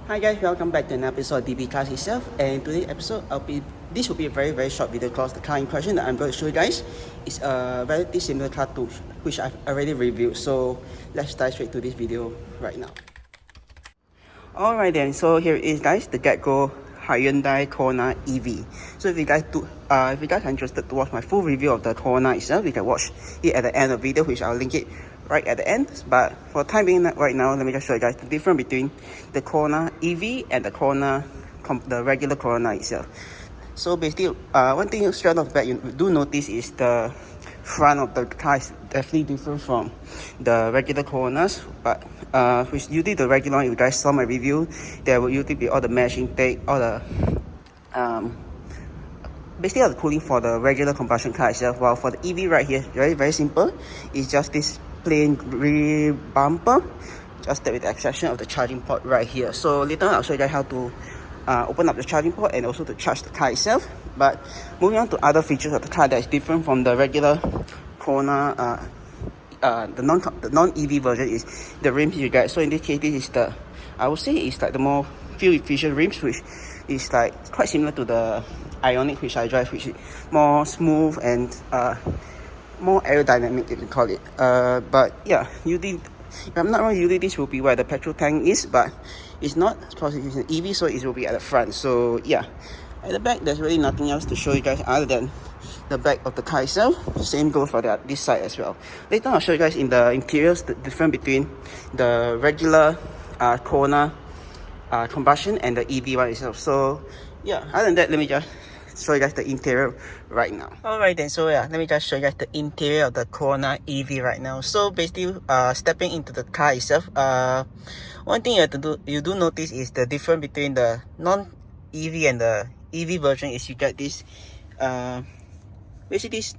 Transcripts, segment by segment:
Hi guys, welcome back to an episode of DB Cars itself. And today's episode, this will be a very short video because the car in question that I'm going to show you guys is a relatively similar car to which I've already reviewed. So let's dive straight to this video right now. Alright then, so here it is guys, the GetGo Hyundai Kona EV. So if you guys are interested to watch my full review of the Kona itself, you can watch it at the end of the video, which I'll link it right at the end. But for the time being right now, let me just show you guys the difference between the Kona EV and the regular Kona itself. So basically, one thing straight off the bat you do notice is the front of the car is definitely different from the regular Konas. But which usually the regular one, if you guys saw my review, there will usually be all the mesh intake, all the basically all the cooling for the regular combustion car itself. While for the EV right here, very simple. It's just this plain rear bumper, just with the exception of the charging port right here. So later on I'll show you guys how to open up the charging port and also to charge the car itself. But moving on to other features of the car that is different from the regular Kona, the non-EV version is the rims you guys. So in this case, this is the, I would say it's like the more fuel efficient rims, which is like quite similar to the Ioniq which I drive, which is more smooth and more aerodynamic, you can call it. But yeah, usually, if I'm not wrong, usually this will be where the petrol tank is, but it's not because it's an EV, so it will be at the front. So yeah, at the back there's really nothing else to show you guys other than the back of the car itself. Same goes for this side as well. Later I'll show you guys in the interiors the difference between the regular Kona combustion and the EV one itself. So yeah, other than that, let me just show you guys the interior right now. Alright then, so yeah, let me just show you guys the interior of the Kona EV right now. So basically, stepping into the car itself, one thing you do notice is the difference between the non-EV and the EV version is you get this basically this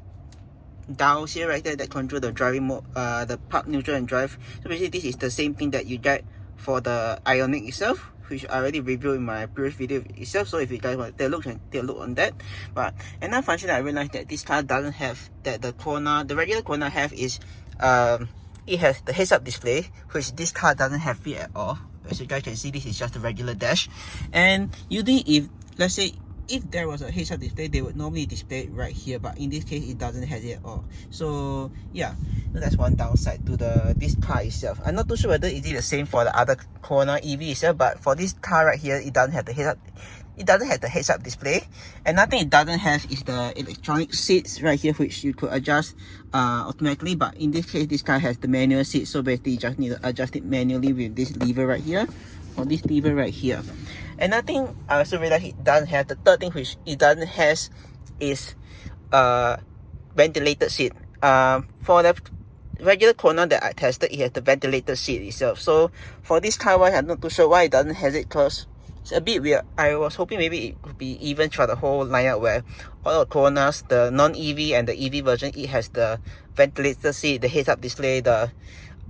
dials here right there that control the driving mode, the park, neutral and drive. So basically this is the same thing that you get for the Ioniq itself, which I already reviewed in my previous video itself. So if you guys want to take a look on that. But another function that I realized that this car doesn't have, that the regular Kona have, is it has the heads-up display, which this car doesn't have it at all. As you guys can see, this is just a regular dash. And usually, if let's say if there was a heads-up display, they would normally display it right here, but in this case it doesn't have it at all. So yeah, that's one downside to this car itself. I'm not too sure whether it is the same for the other Kona EV itself, but for this car right here, it doesn't have the heads-up display. And nothing it doesn't have is the electronic seats right here, which you could adjust automatically. But in this case, this car has the manual seat, so basically you just need to adjust it manually with this lever right here, or this lever right here. And I think I also realized it doesn't have, the third thing which it doesn't have is ventilated seat. For the regular Kona that I tested, it has the ventilated seat itself. So for this car wise, I'm not too sure why it doesn't have it, because it's a bit weird. I was hoping maybe it could be even throughout the whole lineup, where all the Konas, the non-EV and the EV version, it has the ventilated seat, the heads-up display, the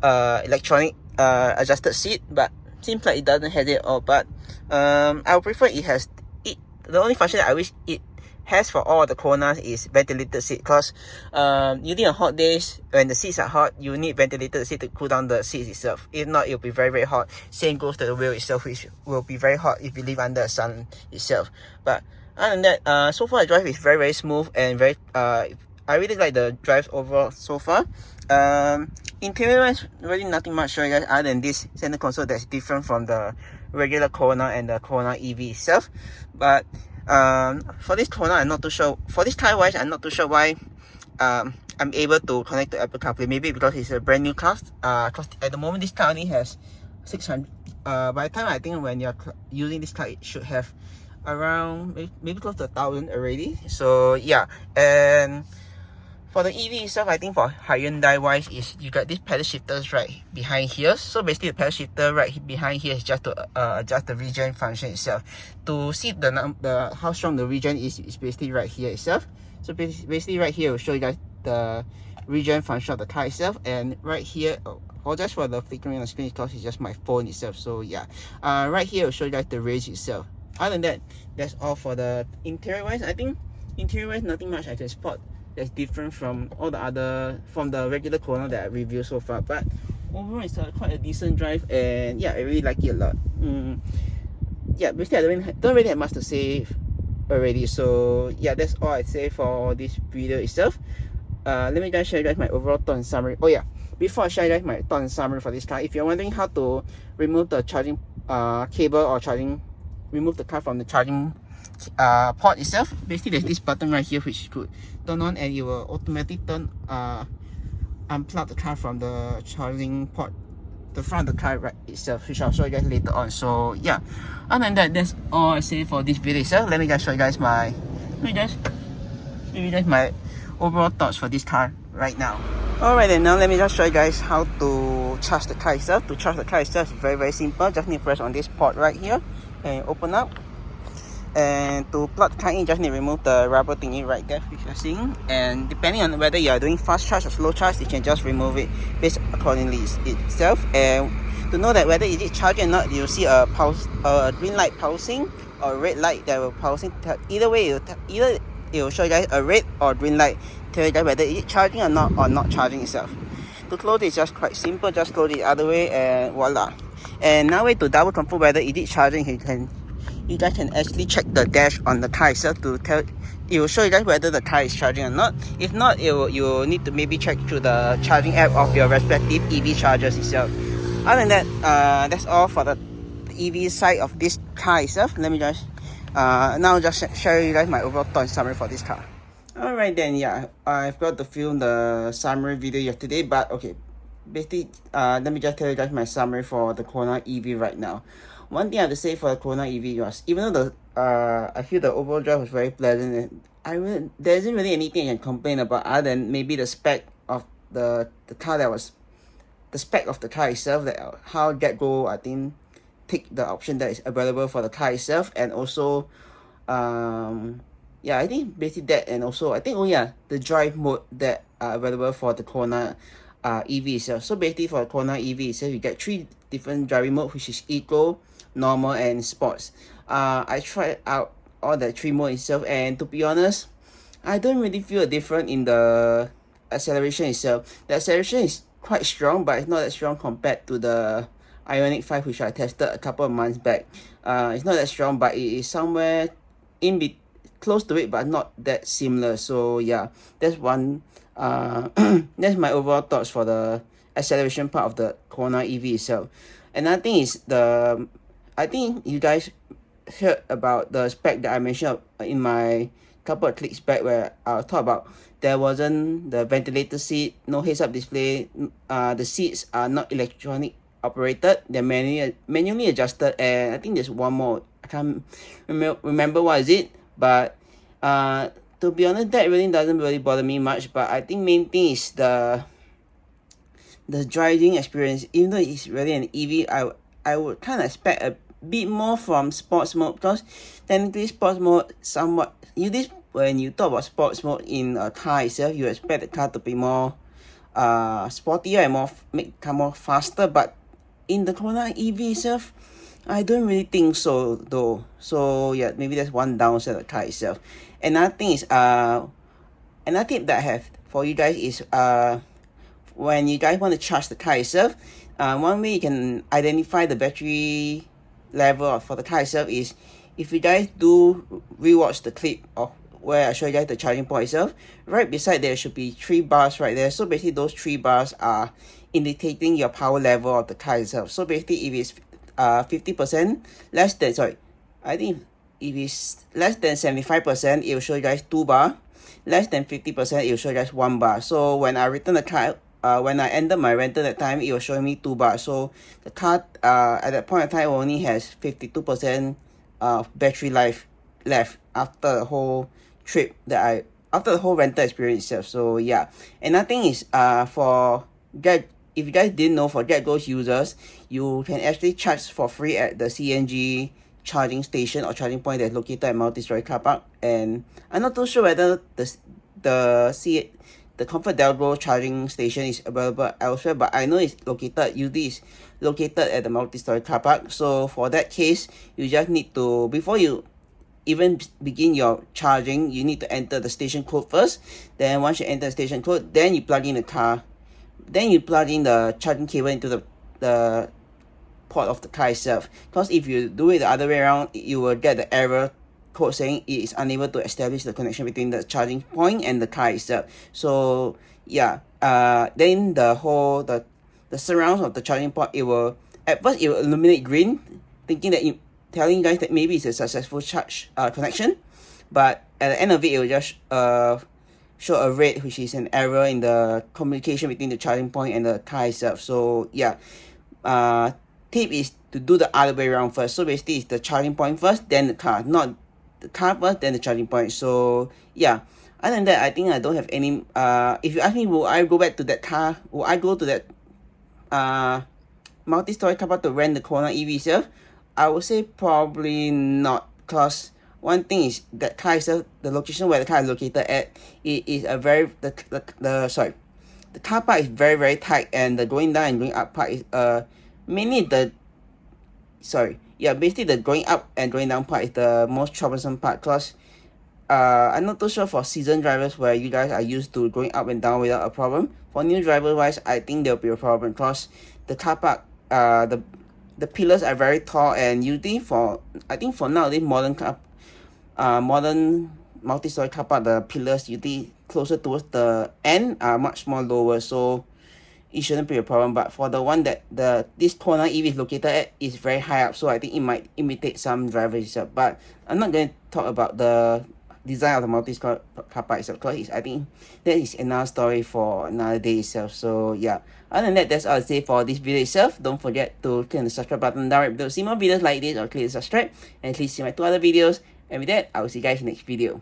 electronic adjusted seat. But seems like it doesn't have it all. But I would prefer it has it. The only function that I wish it has for all the Konas is ventilated seat, because usually on hot days when the seats are hot, you need ventilated seat to cool down the seats itself. If not, it'll be very hot. Same goes to the wheel itself, which will be very hot if you live under the sun itself. But other than that, so far the drive is very smooth and very I really like the drive overall so far. Interior wise, really nothing much to show you guys other than this center console that's different from the regular Kona and the Kona EV itself. But for this Kona, I'm not too sure. For this car wise, I'm not too sure why I'm able to connect to Apple CarPlay. Maybe because it's a brand new car. Because at the moment this car only has 600. By the time I think when you're using this car, it should have around maybe close to 1,000 already. So yeah, and for the EV itself, I think for Hyundai wise is you got these pedal shifters right behind here. So basically the pedal shifter right behind here is just to adjust the regen function itself. To see the how strong the regen is basically right here itself. So basically right here will show you guys the regen function of the car itself. And right here, apologize for the flickering on the screen because it's just my phone itself. So yeah, right here will show you guys the range itself. Other than that, that's all for the interior wise. I think interior wise, nothing much I can spot that's different from all the other, from the regular Kona that I reviewed so far. But overall, it's quite a decent drive, and yeah, I really like it a lot. yeah, basically I don't really have much to say already. So yeah, that's all I'd say for this video itself. Let me just share you guys my overall thought and summary. Oh yeah, before I share you guys my thought and summary for this car, if you're wondering how to remove the charging cable or remove the car from the charging port itself, basically there's this button right here which you could turn on, and it will automatically unplug the car from the charging port, the front of the car right itself, which I'll show you guys later on. So yeah, other than that, that's all I say for this video itself. Let me just show you guys my overall thoughts for this car right now. Alright, then now let me just show you guys how to charge the car itself. To charge the car itself is very simple. Just need to press on this port right here and open up. And to plug the car in, just need to remove the rubber thingy right there which you're seeing. And depending on whether you are doing fast charge or slow charge, you can just remove it based accordingly itself. And to know that whether is it charging or not, you'll see a green light pulsing or red light that will pulsing. Either way, it will show you guys a red or green light, tell you guys whether it's charging or not charging itself. To close it is just quite simple, just close it the other way and voila. And now way to double confirm whether it is charging, you guys can actually check the dash on the car itself to tell. It will show you guys whether the car is charging or not. If not, you will need to maybe check through the charging app of your respective EV chargers itself. Other than that, that's all for the EV side of this car itself. Let me just now just share you guys my overall thought and summary for this car. Alright then, yeah, I forgot to film the summary video yesterday, but okay, basically let me just tell you guys my summary for the Kona EV right now. One thing I have to say for the Kona EV was, even though I feel the overall drive was very pleasant, and there isn't really anything I can complain about other than maybe the spec of the car the spec of the car itself, that how GetGo I think take the option that is available for the car itself, and also yeah, I think basically that, and also I think the drive mode that are available for the Kona EV itself. So basically for the Kona EV itself, you get 3 different driving modes, which is Eco, Normal and Sports. I tried out all the 3 modes itself, and to be honest, I don't really feel a difference in the acceleration itself. The acceleration is quite strong, but it's not that strong compared to the Ioniq 5, which I tested a couple of months back. It's not that strong, but it is somewhere close to it, but not that similar. So yeah, that's one that's my overall thoughts for the acceleration part of the Kona EV itself. Another thing is I think you guys heard about the spec that I mentioned in my couple of clicks back, where I talked about there wasn't the ventilator seat, no heads-up display, the seats are not electronic operated, they're manually adjusted, and I think there's one more, I can't remember what is it, but to be honest, that really doesn't really bother me much. But I think main thing is the driving experience. Even though it's really an EV, I would kind of expect a bit more from sports mode, because technically sports mode somewhat, when you talk about sports mode in a car itself, you expect the car to be more sportier and make car more faster. But in the Kona EV itself, I don't really think so though. So yeah, maybe that's one downside of the car itself. Another thing is another tip that I have for you guys is when you guys want to charge the car itself, one way you can identify the battery level for the car itself is, if you guys do rewatch the clip of where I show you guys the charging point itself, right beside there should be 3 bars right there. So basically those 3 bars are indicating your power level of the car itself. So basically if it's 50% less than, sorry, I think if it's less than 75%, it will show you guys 2 bar. Less than 50%, it will show you guys 1 bar. So when I return the car, when I ended my rental that time, it was showing me 2 bars. So the car at that point of time only has 52% battery life left after the whole trip after the whole rental experience itself. So yeah, another thing is if you guys didn't know, for GetGo users, you can actually charge for free at the CNG charging station or charging point that's located at multi-story car park. And I'm not too sure whether the ComfortDelGro charging station is available elsewhere, but I know it's located at the multi-story car park. So for that case, you just need to, before you even begin your charging, you need to enter the station code first. Then once you enter the station code, then you plug in the car. Then you plug in the charging cable into the port of the car itself. Because if you do it the other way around, you will get the error code saying it is unable to establish the connection between the charging point and the car itself. So yeah, then the surrounds of the charging port, it will at first it will illuminate green, thinking that telling you guys that maybe it's a successful charge connection, but at the end of it, it will just show a red, which is an error in the communication between the charging point and the car itself. So yeah, tip is to do the other way around first. So basically it's the charging point first, then the car, not the car first, then the charging point. So yeah, other than that, I think I don't have any. If you ask me, will I go back to that car? Will I go to that multi-story car park to rent the Kona EV itself? I would say probably not, because one thing is that car itself, the location where the car is located at, it is a very the car park is very tight, and the going down and going up part is mainly basically the going up and going down part is the most troublesome part, because I'm not too sure for seasoned drivers where you guys are used to going up and down without a problem. For new driver wise, I think there'll be a problem, because the car park, the pillars are very tall, and usually for nowadays modern multi-story car park, the pillars usually closer towards the end are much more lower, so it shouldn't be a problem. But for the one that this Kona EV is located at, is very high up, so I think it might imitate some drivers itself. But I'm not going to talk about the design of the multi-story car park itself, because I think that is another story for another day itself. So yeah, other than that, that's all I'll say for this video itself. Don't forget to click on the subscribe button down right below to see more videos like this, or click the subscribe, and please see my 2 other videos. And with that, I will see you guys in the next video.